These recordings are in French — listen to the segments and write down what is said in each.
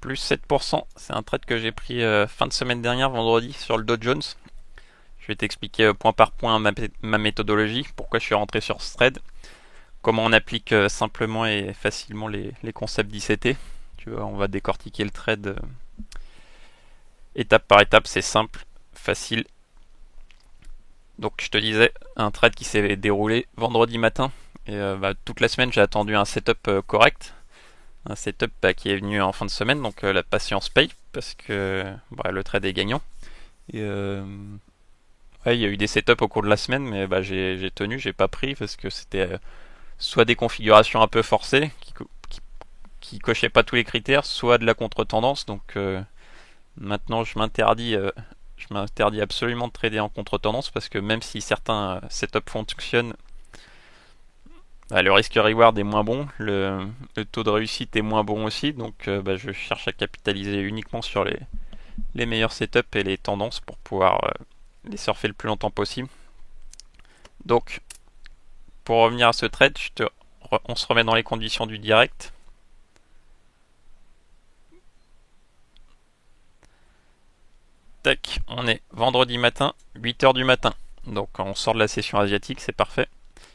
plus 7%. C'est un trade que j'ai pris fin de semaine dernière, vendredi, sur le Dow Jones. Je vais t'expliquer point par point ma méthodologie, pourquoi je suis rentré sur ce trade, comment on applique simplement et facilement les concepts d'ICT. Tu vois, on va décortiquer le trade étape par étape, c'est simple, facile. Donc je te disais, un trade qui s'est déroulé vendredi matin. Et toute la semaine j'ai attendu un setup correct. Un setup qui est venu en fin de semaine, donc la patience paye, parce que le trade est gagnant. Et ouais, il y a eu des setups au cours de la semaine, mais j'ai tenu, j'ai pas pris, parce que c'était soit des configurations un peu forcées, qui cochaient pas tous les critères, soit de la contre-tendance, donc maintenant je m'interdis absolument de trader en contre-tendance, parce que même si certains setups fonctionnent, le risque-reward est moins bon, le taux de réussite est moins bon aussi, donc je cherche à capitaliser uniquement sur les meilleurs setups et les tendances pour pouvoir les surfer le plus longtemps possible. Donc, pour revenir à ce trade, on se remet dans les conditions du direct. Tac, on est vendredi matin, 8h du matin. Donc on sort de la session asiatique, c'est parfait.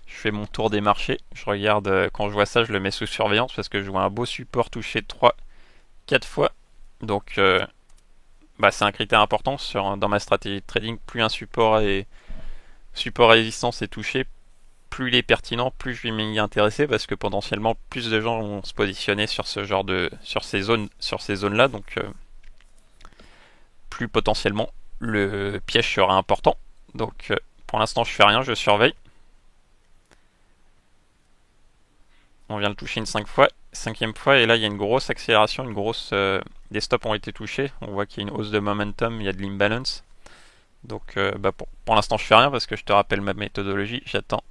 Je fais mon tour des marchés, je regarde, quand je vois ça, je le mets sous surveillance parce que je vois un beau support touché 3-4 fois. Donc c'est un critère important dans ma stratégie de trading. Plus un support résistance est touché, plus il est pertinent, plus je vais m'y intéresser parce que potentiellement plus de gens vont se positionner sur ces zones là. Donc plus potentiellement le piège sera important. Donc pour l'instant je fais rien, je surveille. On vient le toucher une 5 fois, cinquième fois, et là il y a une grosse accélération, des stops ont été touchés. On voit qu'il y a une hausse de momentum, il y a de l'imbalance. Donc pour l'instant je fais rien parce que je te rappelle ma méthodologie. J'attends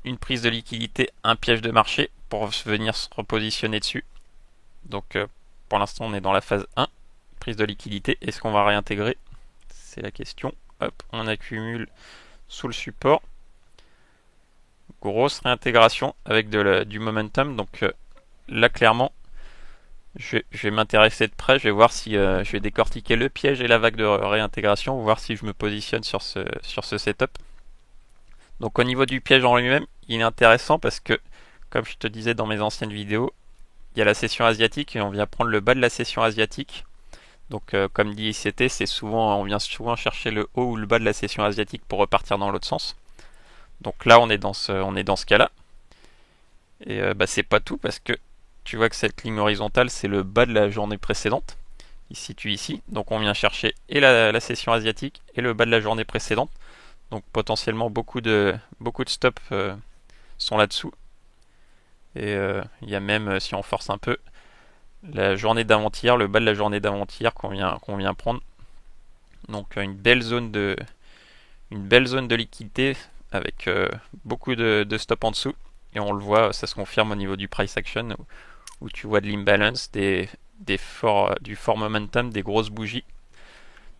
une prise de liquidité, un piège de marché pour venir se repositionner dessus. Donc pour l'instant on est dans la phase 1, prise de liquidité. Est-ce qu'on va réintégrer? C'est la question. Hop, on accumule sous le support. Grosse réintégration avec du momentum. Donc là clairement je vais m'intéresser de près, je vais voir si je vais décortiquer le piège et la vague de réintégration, voir si je me positionne sur ce setup. Donc au niveau du piège en lui-même, il est intéressant parce que, comme je te disais dans mes anciennes vidéos, il y a la session asiatique et on vient prendre le bas de la session asiatique. Donc comme dit ICT, on vient souvent chercher le haut ou le bas de la session asiatique pour repartir dans l'autre sens. Donc là on est dans ce cas-là. Et c'est pas tout parce que tu vois que cette ligne horizontale c'est le bas de la journée précédente. Il se situe ici. Donc on vient chercher et la session asiatique et le bas de la journée précédente. Donc potentiellement beaucoup de stops sont là-dessous. Et il y a même, si on force un peu, la journée d'avant-hier, le bas de la journée d'avant-hier qu'on vient prendre. Donc une belle zone de liquidité avec beaucoup de stops en dessous. Et on le voit, ça se confirme au niveau du price action où tu vois de l'imbalance, du fort momentum, des grosses bougies.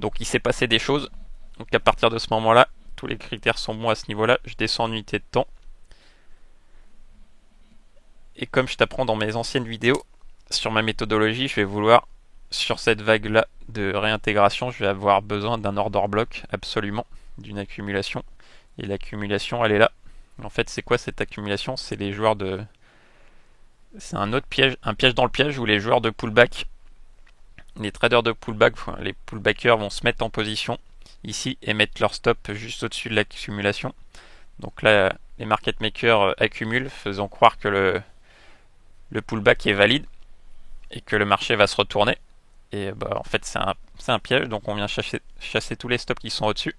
Donc il s'est passé des choses. Donc à partir de ce moment-là, tous les critères sont bons à ce niveau-là. Je descends en unité de temps. Et comme je t'apprends dans mes anciennes vidéos, sur ma méthodologie, je vais vouloir, sur cette vague-là de réintégration, je vais avoir besoin d'un order block, absolument, d'une accumulation. Et l'accumulation, elle est là. En fait, c'est quoi cette accumulation? C'est c'est un autre piège, un piège dans le piège où les joueurs de pullback, les traders de pullback, les pullbackers vont se mettre en position ici et mettre leur stop juste au-dessus de l'accumulation. Donc là, les market makers accumulent, faisant croire que le pullback est valide et que le marché va se retourner. Et en fait, c'est un piège, donc on vient chasser tous les stops qui sont au-dessus.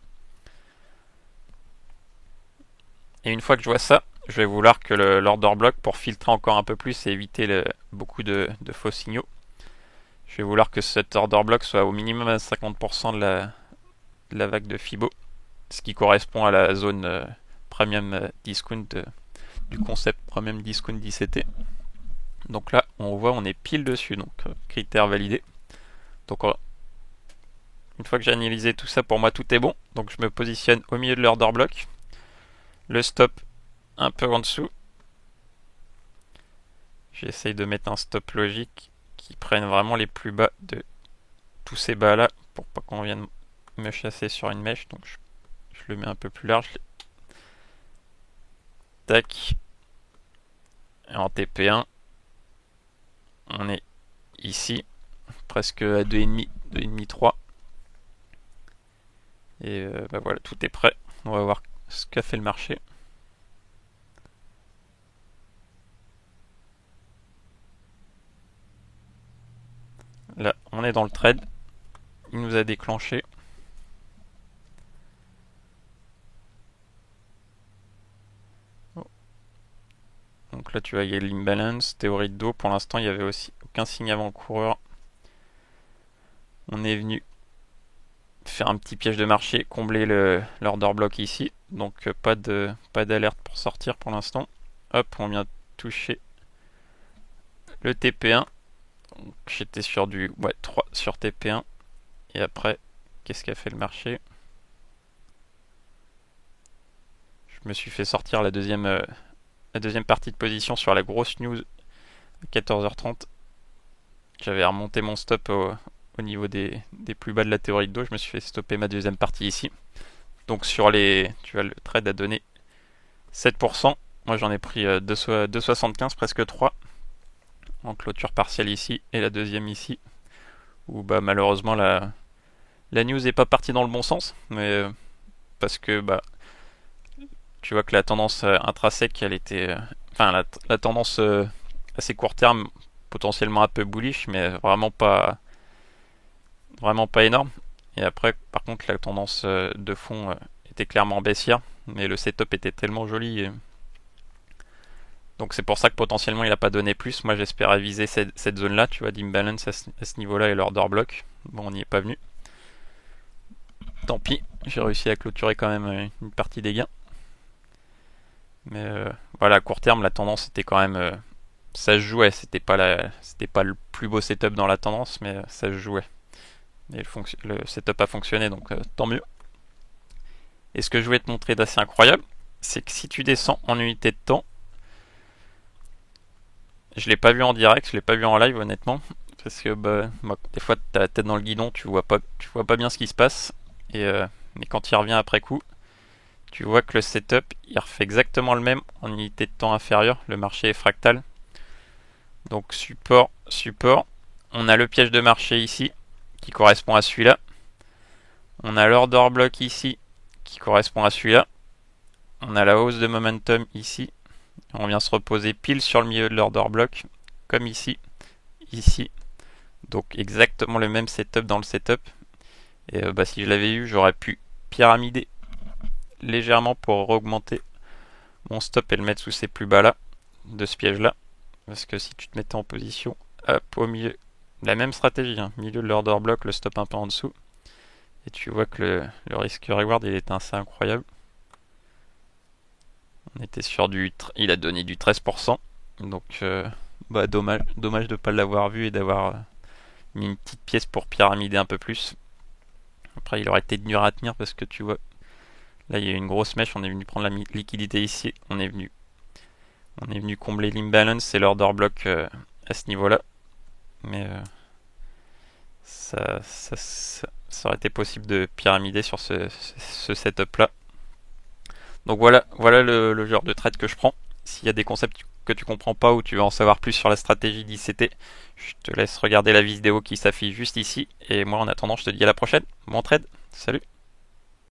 Et une fois que je vois ça, je vais vouloir que l'order block, pour filtrer encore un peu plus et éviter beaucoup de faux signaux, je vais vouloir que cet order block soit au minimum à 50% de la vague de Fibo, ce qui correspond à la zone premium discount du concept premium discount d'ICT. Donc là, on voit, on est pile dessus, donc critère validé. Donc une fois que j'ai analysé tout ça, pour moi tout est bon. Donc je me positionne au milieu de l'order block. Le stop un peu en dessous. J'essaye de mettre un stop logique qu'ils prennent vraiment les plus bas de tous ces bas là pour pas qu'on vienne me chasser sur une mèche. Donc je le mets un peu plus large. Tac. Et en TP1, on est ici, presque à 2,5, 2,5, 3. Et bah voilà, tout est prêt. On va voir ce qu'a fait le marché. Là, on est dans le trade. Il nous a déclenché. Donc là, tu vois, il y a l'imbalance, théorie de dos. Pour l'instant, il n'y avait aussi aucun signe avant-coureur. On est venu faire un petit piège de marché, combler l'order block ici. Donc pas d'alerte pour sortir pour l'instant. Hop, on vient toucher le TP1. J'étais sur du 3 sur TP1. Et après, qu'est-ce qu'a fait le marché? Je me suis fait sortir la deuxième partie de position sur la grosse news à 14h30. J'avais remonté mon stop au niveau des plus bas de la théorie de dos. Je me suis fait stopper ma deuxième partie ici. Donc sur les, tu vois, le trade a donné 7%. Moi j'en ai pris 2,75, presque 3 en clôture partielle ici et la deuxième ici. Où bah malheureusement la news est pas partie dans le bon sens, mais parce que bah tu vois que la tendance intrinsèque elle était, enfin la tendance assez court terme potentiellement un peu bullish, mais vraiment pas énorme. Et après, par contre, la tendance de fond était clairement baissière, mais le setup était tellement joli. Donc c'est pour ça que potentiellement il n'a pas donné plus. Moi j'espérais viser cette zone-là, tu vois, d'imbalance à ce niveau-là et l'order block. Bon, on n'y est pas venu. Tant pis, j'ai réussi à clôturer quand même une partie des gains. Mais voilà, à court terme, la tendance était quand même... ça se jouait, c'était pas le plus beau setup dans la tendance, mais ça se jouait. Et le setup a fonctionné, donc tant mieux. Et ce que je voulais te montrer d'assez incroyable, c'est que si tu descends en unité de temps, je l'ai pas vu en direct, je l'ai pas vu en live honnêtement, parce que bah, des fois t'as la tête dans le guidon, tu vois pas bien ce qui se passe, et mais quand il revient après coup, tu vois que le setup il refait exactement le même en unité de temps inférieure, le marché est fractal. Donc support, on a le piège de marché ici, qui correspond à celui-là. On a l'order block ici, qui correspond à celui-là. On a la hausse de momentum ici. On vient se reposer pile sur le milieu de l'order block, comme ici, ici. Donc exactement le même setup dans le setup. Et bah, si je l'avais eu, j'aurais pu pyramider légèrement pour augmenter mon stop et le mettre sous ces plus bas là, de ce piège là. Parce que si tu te mettais en position, hop, au milieu, la même stratégie, hein, milieu de l'order block, le stop un peu en dessous. Et tu vois que le risque reward il est assez incroyable. On était sur il a donné du 13%. Donc bah dommage de ne pas l'avoir vu et d'avoir mis une petite pièce pour pyramider un peu plus. Après il aurait été dur à tenir parce que tu vois, là il y a une grosse mèche, on est venu prendre la liquidité ici, on est venu combler l'imbalance et l'order block à ce niveau-là. Mais ça aurait été possible de pyramider sur ce setup là. Donc voilà le genre de trade que je prends. S'il y a des concepts que tu comprends pas ou tu veux en savoir plus sur la stratégie d'ICT, je te laisse regarder la vidéo qui s'affiche juste ici. Et moi en attendant, je te dis à la prochaine. Bon trade, salut!